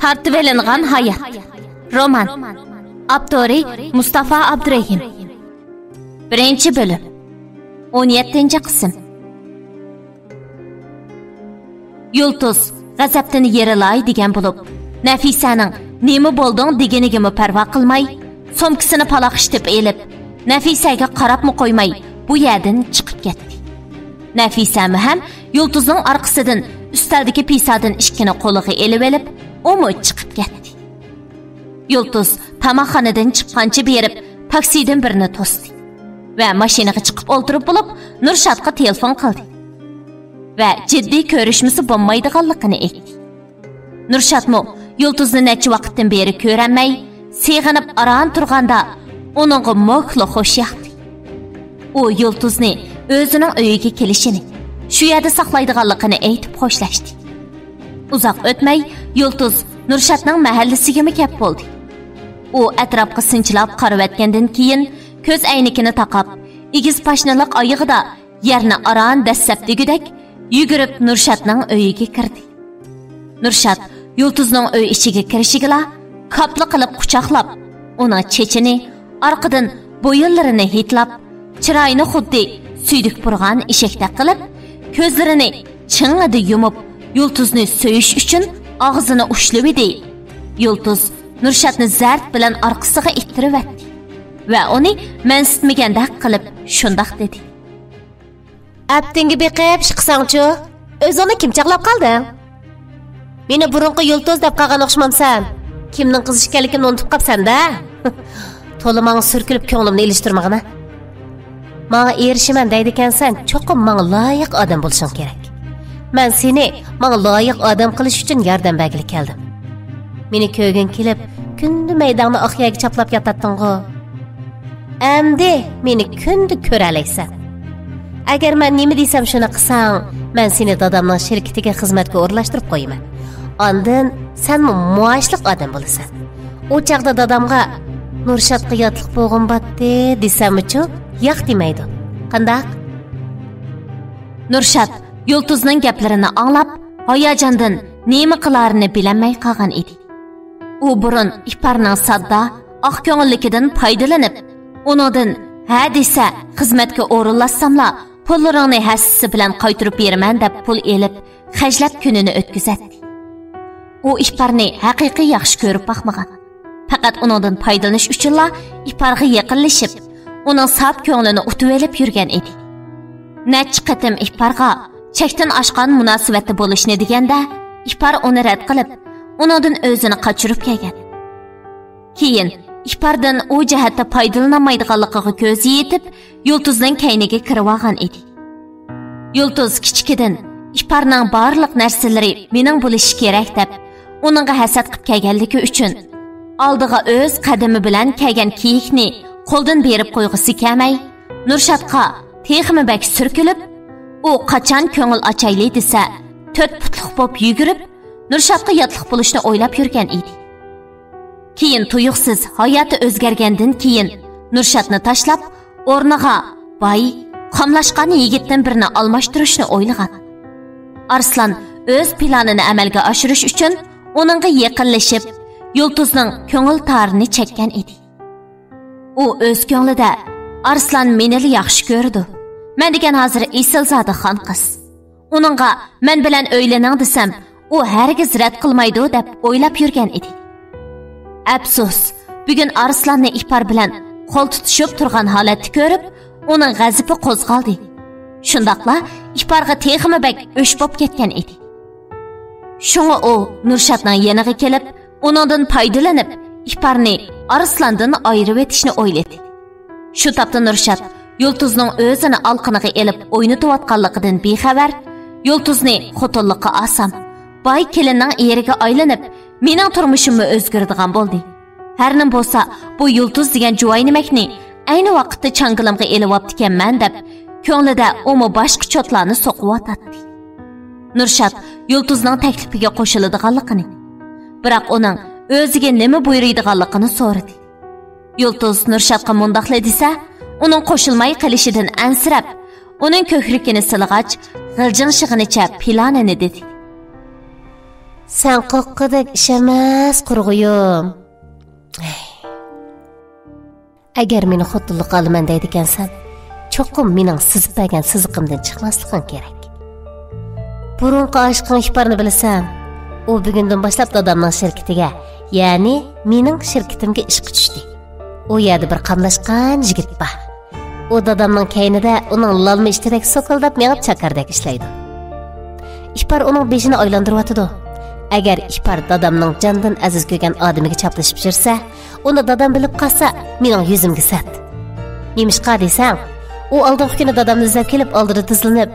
Tartivelingan hayat. Roman. Abdori Mustafa Abdurahim. 1. bölüm. 17. qism. Yulduz g'azabdan yerilay degan bo'lib, Nafisaning nima bo'lding deganigimi parvo qilmay, somkisini paloqishtib elib, Nafisaga qarabmi qo'ymay, bu yerdan chiqib ketdi. Nafisami ham Yulduzning orqasidan ustaldagi pisadan ishkini qo'liga elib olib, o'mi chiqib ketdi. Yulduz tamoqxonadan chiqqancha berib, taksidan birini to'sdi va mashinaga chiqib o'ltirib bo'lib, Nurshadga telefon qildi va jiddiy ko'rishmisi bo'lmaydiganligini aytdi. Nurshadmi Yulduzni necha vaqtdan beri ko'ranmay, seg'inib aran turganda uningga mo'kli xo'sh yoqdi. U Yulduzni o'zining uyiga kelishini, shu yerda saqlaydiganligini aytib xo'shlashdi. Uzoq o'tmay Yulduz Nurshadning mahallasiga kelib bo'ldi. U atrofga sinchilab qarayotgandan keyin ko'z aynigini taqab, igiz pashnaliq oyog'ida yerni aran dassab degudek yugurib Nurshadning uyiga kirdi. Nurshad Yulduzning uy ichiga kirishigila kapli qilib quchoqlab, uning chechini, orqadan bo'yinlarini hitlab, chiroyini xuddi suydik burg'an eshakdek qilib, ko'zlarini ching'ida yumib, Yulduzni so'yish uchun og'zini ushlab edi. Yulduz Nurshadni zard bilan orqasiga ittirib o'tdi va uni mansitmagandek qilib shundoq dedi. Aptinga beqib chiqsangchi, o'zingni kim chaqlab qolding? Meni burunqi Yulduz deb qolgan o'xshamamsan. Kimning qiz ekanligini unutib qopsan-da? To'liman surkilib ko'nglimni ilishtirmag'ina. Menga erishiman deydi ekansan, cho'qim menga loyiq odam bo'lishing kerak. Men seni menga loyiq odam qilish uchun yordam bergili keldim. Meni ko'rgin kelib, kundi maydonni oqyaga chaplab yotatding-ku. Endi meni kundi ko'ra olaysan. Agar men nima desam shuni qilsang, men seni dadamning shirkatiga xizmatga o'rlashtirib qo'yaman. Ondan sen muashliq odam bo'lasan. U chaqda dadamga Nurshadga yotliq bo'g'im batdi desam-chi, yo'q demaydi. Qanday? Nurshad Yulduzning gaplarini anglab, hayajondan nima qilarini bilmay qolgan edi. U burun iparning sadda, oq ko'ngilligidan foydalanib, uningdan ha desa xizmatga o'rinlashsamla, pullaringni hassisi bilan qaytirib beraman deb pul elib, xajlab kunini o'tkazadi. U iparni haqiqiy yaxshi ko'rib baxmagan. Faqat uningdan foydalanish uchunla iparga yaqinlashib, uning saf ko'nglini utib olib yurgan edi. Necha qatim iparga chekdan oshgan munosabati bo'lishni deganda, ipar uni rad qilib, uningdan o'zini qochirib kelgan. Keyin ipardan u jihatda foydalanmaydiganligiga ko'zi yetib, Yulduzning kayniga kirib olgan edi. Yulduz kichikidan iparning barliq narsalari mening bo'lishi kerak deb, uningga hasad qilib kelganligi uchun oldiga o'z qadami bilan kelgan kiyikni qo'ldan berib qo'yg'isi kelmay, Nurshadga texmi bak surkilib, u qachon ko'ngil ochayli desa, 4 putliq bo'lib yugurib, Nurshadga yotliq bo'lishni o'ylab yurgan edi. Keyin tuyuqsiz hayoti o'zgargandan keyin Nurshadni tashlab, o'rniga boy, qamlashgan yigitdan birini almashtirishni o'ylagan. Arslan o'z planini amalga oshirish uchun uningga yaqinlashib, Yulduzning ko'ngil tarini chekkan edi. U o'z ko'nglida Arslan meni yaxshi ko'rdi. Men degan hozir Isilzada xon qiz. Uningga men bilan o'ylaning desam, u hargiz rad qilmaydi deb o'ylab yurgan edi. Afsus, bugun Arslanni ipar bilan qo'l tutishib turgan holatni ko'rib, uning g'azabi qo'zg'aldi. Shundaqla iparga texmi bak o'sh bo'lib ketgan edi. Shunga u Nurshadning yeniga kelib, uningdan foydalanib, iparni Arslandan ayirib etishni o'yladi. Shu topda Nurshad Yulduzning o'zini alqiniga elib o'ynatayotganligidan bexabar, Yulduzni xotinlikqa olsam, boy kelinning eriga aylanib, mening turmushimni o'zgartirgan bo'ldi. Har nim bo'lsa, bu Yulduz degan juvoynimakni ayni vaqtda changilimga elib olibdikanman deb, ko'nglida o'mi boshqa chotlarni so'qib o'tadi. Nurshad Yulduzning taklifiga qo'shiladiganligini, biroq uning o'ziga nima buyuradiganligini so'radi. Yulduz Nurshadga mundaqla desa, uning qo'shilmay qilishidan ansirab, uning ko'krigini silg'ach, g'iljin shig'inicha planini dedi. Sen qoqqidek ish emas, qurg'uyum. Agar meni xuddilik olaman deydigansan, cho'qim mening sizib bergan siziqimdan chiqmasligim kerak. Burunqi aşkın ihbarını bilasan, o bugundan boshlab dadamning shirkatiga, ya'ni mening shirkatimga ishga tushdi. O yerda bir qamlashgan yigit bor. O dadamning kaynida uning lalma ishtirak so'kildab menib chaqardek ishlaydi. Ihbar uning beshini aylantiryotdi. Agar ihbar dadamning jondan aziz ko'rgan odamiga chaplashib yursa, uni dadam bilib qolsa, mening yuzimga sat. Nemishqa desang, u oldingi kuni dadamni izlab kelib oldida tizlanib,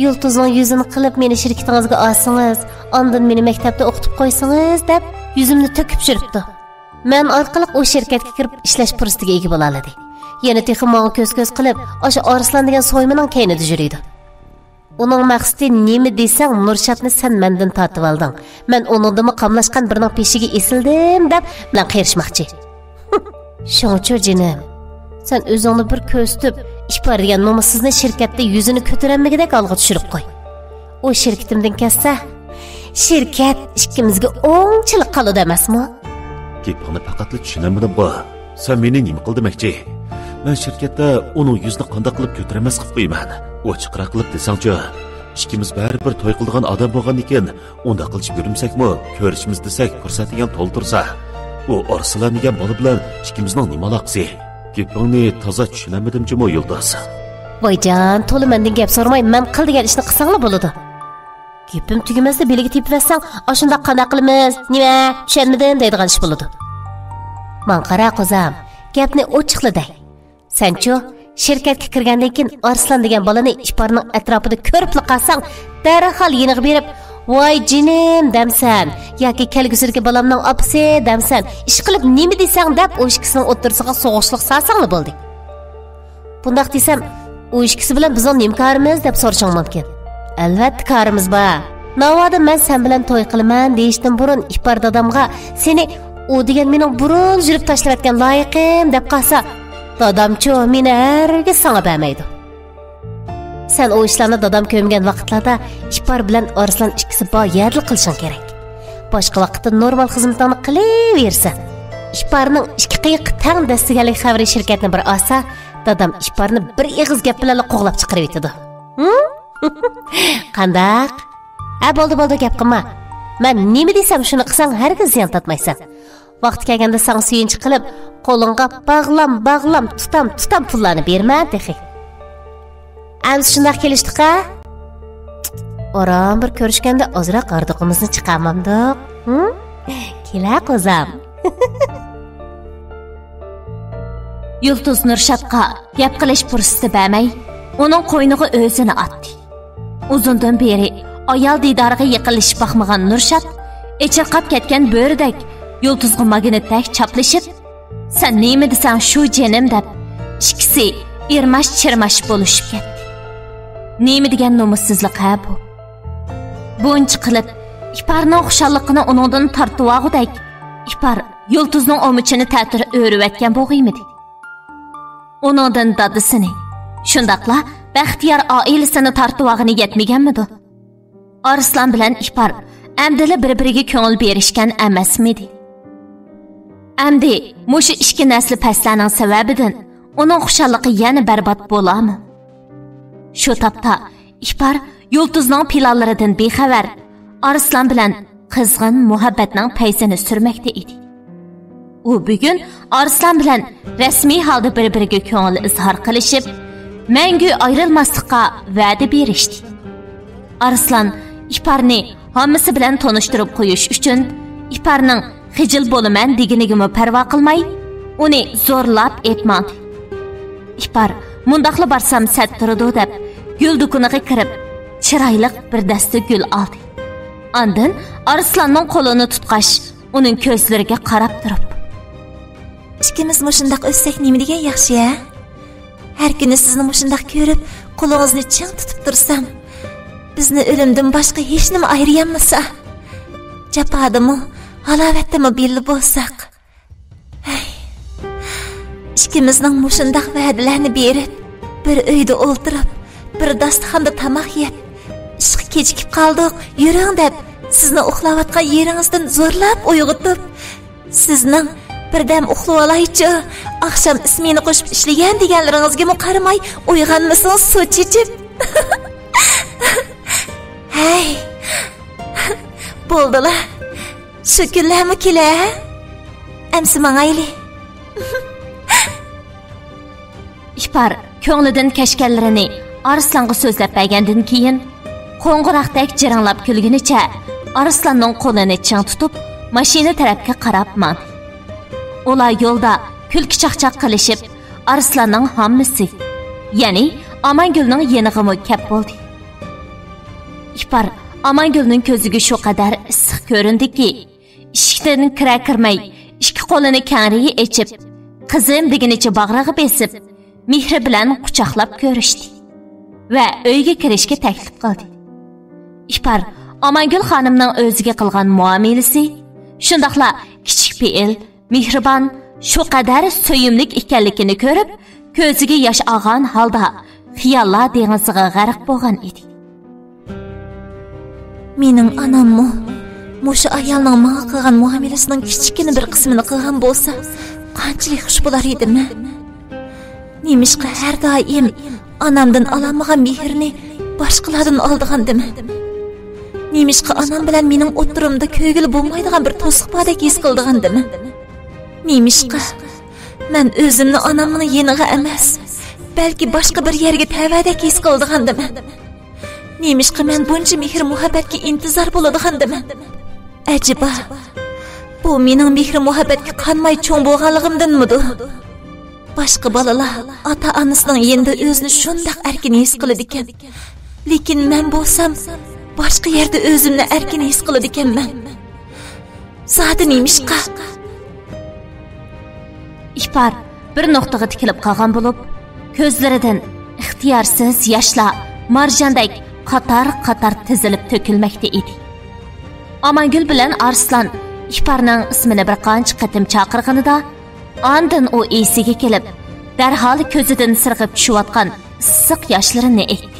Yultuzning yuzini qilib meni shirkatingizga olsangiz, ondan meni maktabda o'qitib qo'ysangiz deb yuzimni to'kib yuribdi. Men orqali o shirkatga kirib ishlash fursatiga ega bo'la oladi. Yana texi menga ko'z-ko'z qilib, o'sha Arslan degan so'ymaning kaynida yuriydi. Uning maqsadi nima desang, Nurshadni sen mendan tortib olding. Men uningdimi qamlashgan birning peshiga esildim deb bilan qirishmoqchi. Shuncha jinim. Sen o'zingni bir ko'stib, ihbar degan nomussizni shirkatda yuzini ko'taranmagidek olg'a tushirib qo'y. O shirkatimdan kassa, shirkat ikkimizga o'ngchilik qiladi emasmi? Gapingni faqat tushunamadim bu. Sen meni nima qildimakchi? Men shirkatda uning yuzini qanday qilib ko'taramas qilib qo'yman. Ochiqroq qilib desangchi, ikkimiz baribir to'y qilgan odam bo'lgan ekan, unda qilib yurmsakmi, ko'rishimiz desak, fursatiga to'ldirsa, u Arslan degan bola bilan ikkimizning nima aloqasi? Gapingni toza tushunamadim-chi, Yulduz. Voyjon, to'la mendan gap so'ramay, men qil degan ishni qilsanglar bo'ladi. Gapim tugamasda beliga tepib versang, ashunda qanday qilamiz? Nima? Tushunmadim deydigan ish bo'ladi. Men qara qozam, gapni ochiqladay. Senchu shirkatga kirgandan keyin Arslan degan bolani ishbarning atrofida ko'rib qolsang, darhol yeniga berib, "Voy jinim" demsan, yoki kelgusirga bolamning opasi demsan, ish qilib nima desang deb o ikkisining o'tirsiga so'g'ishliq salsanglar bo'ldi. Bundaq desam, o ikkisi bilan bizning nima qarimiz deb so'rashing mumkin. Albatta qarimiz bor. Navoda men sen bilan to'y qilaman deyishdan burun ihbar dadamga seni o degan mening burun yurib tashlayotgan loyiqim deb qolsa, dadamchu meni hargiz sana bermaydi. Sen o ishlarni dadam ko'mgan vaqtlarda ihbar bilan Arslan ikkisi bor yerli qilishing kerak. Boshqa vaqtda normal xizmatlarni qilaversan. Ihbarning ikki qiyiq tang dastiganlik xabari shirkatni bir olsa, dadam ihbarni bir eg'iz gap bilan qo'g'lab chiqarib yetadi. Qandaq? Bo'ldi gap qilma. Men nima desam shuni qilsang hargiz ziyon tatmaysan. Vaqt kelganda sen suyunchi qilib, qo'lingga bag'lam, tutam pullarni berma, dehi. Amsi shundoq kelishdik-a? Oram bir ko'rishganda ozroq ardiqimizni chiqarmamdiq. Kela qo'zam. Yulduz Nurshadga gap qilish fursati bermay, uning qo'yniga o'zini otdi. Uzundan beri ayol didoriga yiqilishib baxmagan Nurshad, echirqab ketgan bo'ridek Yulduzga magnetdek chaplashib, "Sen nima desang shu jinim" deb ikkisi irmash-chirmash bo'lishib ketdi. Nima degan nomussizlik ha bu? Buncha qilib, ihbarning xushalligini uningdan tortib olgudek, ihbar Yulduzning omichini ta'tir o'riyotgan bo'g'imidi. Uningdan dadisini, shundaqla baxtiyor oilasini tortib olgani yetmaganmidi? Arslan bilan ihbar amdili bir-biriga ko'ngil berishgan emasmidi? Amdi mushu ikki nasli paslarning sababidan uning xushalligi yana barbod bo'ladimi? Shu topda ihbar Yulduzning planlaridan bexabar Arslan bilan qizg'in muhabbatning paysini surmoqda edi. U bugun Arslan bilan rasmiy holda bir-biriga ko'ngil izhor qilishib, mangu ayrilmaslikka va'da berishdi. Arslan ihbarni hammasi bilan tanishtirib qo'yish uchun ihbarning xijil bo'laman deganigimi parvo qilmay, uni zo'rlab etmadi. İhbar, mundaqla barsam sattirdi deb, gül dukuniga kirib, chiroyli bir dasta gul oldi. Ondan Arslanning qo'lini tutqash, uning ko'zlariga qarab turib, "Ikkimiz mushundaq o'ssak nima degan yaxshi-ya? Har kuni sizni mushundaq ko'rib, qo'lingizni ching tutib tursam, bizni o'limdan boshqa hech nima ayriyanmasa, japadimi, halovatdimi belli bo'lsak. Ikkimizning mushundaq va'dalarni berib, bir uyda o'ltirib, bir dasturxonda tamoq yeb, ishga kechikib qoldik, yuring deb sizni uxlayotgan yeringizdan zo'rlab uyg'otib, sizning birdam uxlab olaychi, akşam ismini qo'shib ishlagan deganlaringizga qaramay uyg'onmasangiz suv chechib. Hey. Bo'ldilar. Shu kunlarmi kelar? Amsi mangayli. İpar ko'nglidan kashkanlarini Arslanga so'zlab bergandan keyin qo'ng'iroqdek jiranglab kulgunicha Arslanning qo'lini chang tutib, mashina tarafga qarab mandi. Ular yo'lda kulki chaqchaq qilishib, Arslanning hammasi, ya'ni Amangulning yenig'imi kap bo'ldi. İpar Amangulning ko'ziga shu qadar issiq ko'rindiki, eshikdan kirmay, ikki qo'lini kangriga echib, qizim deginicha bag'riga besib, mehri bilan quchoqlab ko'rishdi va uyga kirishga taklif qildi. İpar Amangul xonimning o'ziga qilgan muomalasi shundaqla kichik pe'il, mehribon, shu qadar so'yimlik ekanligini ko'rib, ko'ziga yosh og'an holda xiyollar dengiziga g'arq bo'lgan edi. Mening anammi mushu ayolning menga qilgan muomalasining kichikina bir qismini qilgan bo'lsa, qanchalik xush bo'lar edimi? Nemishqa har doim anamdan olamagan mehrni boshqalardan oldigandimi? Nemishqa anam bilan mening o'tirimda ko'ngil bo'lmaydigan bir to'siq bordek his qildigandimi? Nemishqa men o'zimni anamning yeniga emas, balki boshqa bir yerga tavadek his qildigandimi? Nemishqa men buncha mehr muhabbatga intizor bo'ladigandimi? Ajiba, bu mening mehr muhabbatga qanmay cho'ng bo'lganligimdanmidi? Boshqa bolalar ota-onasining yenda o'zini shundoq erkin his qiladi ekan. Lekin men bo'lsam, boshqa yerda o'zimni erkin his qiladi ekanman. Zodi nemishqa? İpar bir nuqtaga tikilib qolgan bo'lib, ko'zlaridan ixtiyorsiz yoshlar marjandek qatar-qatar tizilib to'kilmoqda edi. Amangul bilan Arslan İparning ismini bir qancha qatim chaqirganida, ondan u esiga kelib, darhol ko'zidan sirg'ib tushayotgan issiq yoshlarini aytdi.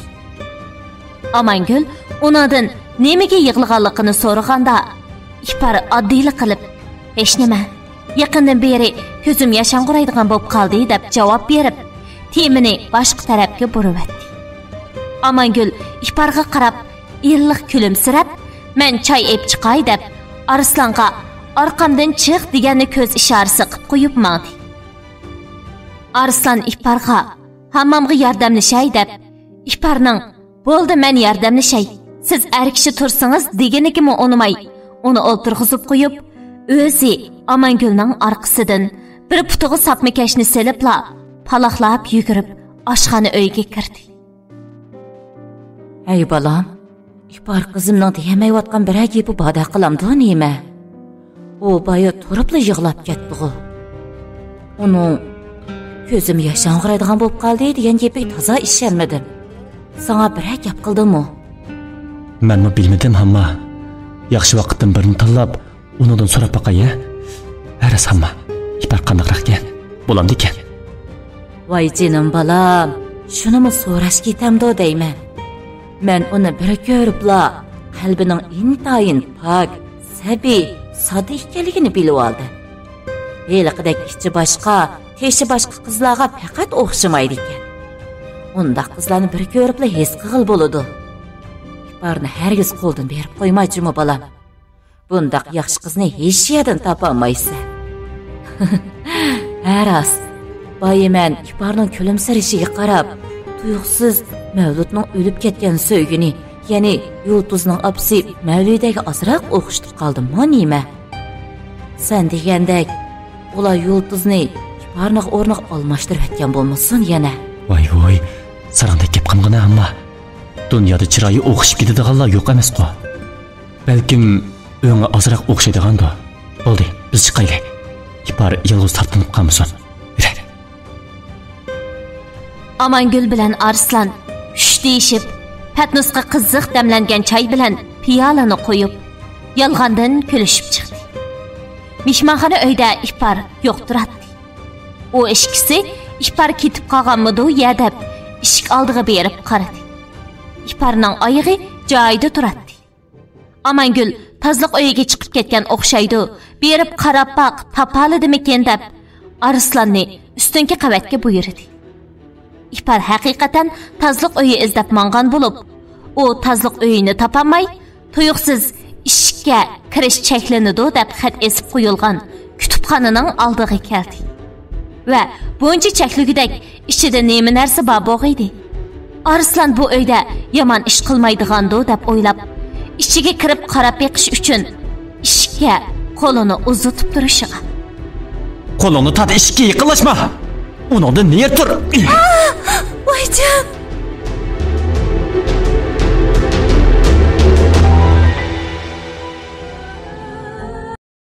Amangul unadan nimaga yig'ilganligini so'raganda, İpar oddiylik qilib, "Hech nima. Yaqindan beri ko'zim yashang'iraydigan bo'lib qoldi" deb javob berib, temini boshqa tarafga burib-etdi. Amangul İparga qarab, illiq kulimsirab, "Men choy ep chiqay" deb Arslanga orqamdan chiq deganni ko'z ishorasi qilib qo'yib mandi. Arslan İparga "Hammamga yordamlashay" deb, İparning "Bo'ldi, men yordamlashay. Siz er kishi tursangiz" deganigimi unimay, uni o'ltirg'izib qo'yib, o'zi Amangulning orqasidan bir putiga sapmakashni selibla paloqlab yugurib oshxona uyga kirdi. "Ey balam, İpar qizimning deyamayotgan bir gapi bada qilamdi nima? U boya turibla yig'lab ketdi-ku. Uning ko'zim yashang'iradigan bo'lib qoldi degan gapiga toza ishonmadim. Sana bir gap qildimmi?" "Menmi bilmadim hamma. Yaxshi vaqtdan birini tanlab, unidan so'rab boqay-a. Aras hamma. İpar qanaqroq ekan? Bo'lamdi ekan." "Voy jinim balam, shunimi so'rash ketamdi deyman. Men uni bir ko'ribla qalbining intayin pok, sabiy, sodda ekanligini bilib oldi. Heliqidek ichi boshqa, teshi boshqa qizlarga faqat o'xshamaydi ekan. Undaq qizlarni bir ko'ribla his qilg'il bo'ladi. İparni hargiz qo'ldan berib qo'ymaychimi balam? Bundaq yaxshi qizni hech yerdan topolmaysan." Aras, boyiman İparning kulimsirishiga qarab, tuyuqsiz Mavludning o'lib ketgan so'ygini, ya'ni Yulduzning opsi Mavludga azroq o'xshatib qoldim-mi nima? Sen degandek, ular Yulduzni İparning o'rniga almashtirib etgan bo'lmasin yana. Voy, sarandek gap qilgina hamma. Dunyoda chiroyi o'xshib ketadiganlar yo'q emas-ku. Balkim o'ng'a azroq o'xshaydigandir. Bo'ldi, biz chiqaylik. İpar yolg'iz tartinib qolmasin. Amangul bilan Arslan hush deyishib, patnusga qiziq damlangan choy bilan piyolani qo'yib, yolg'ondan kulishib chiqdi. Mehmonxona uyda İpar yo'q turadi. U ishkisi İpar ketib qolganmidi ya deb eshik oldiga berib qaradi. İparning oyog'i joyida turadi. Amangul tazliq uyiga chiqib ketgan o'xshaydi. Berib qarab baq, topaladimikin deb Arslanni ustunki qavatga buyurdi. İpar haqiqatan tazliq uyi izlab mangan bo'lib, u tazliq uyini topamay, tuyuqsiz ishga kirish cheklanadi deb xat esib qo'yilgan kutubxonaning oldiga keldi. Va buncha cheklugidek ichida nima narsa bor bo'g'idi. Arslan bu uyda yomon ish qilmaydigandi deb o'ylab, ichiga kirib qarab beqish uchun ishga qo'lini uzatib turishiga. Qo'lingni tat ishga yiqilashma. Uningdan ner tur. Voyjon.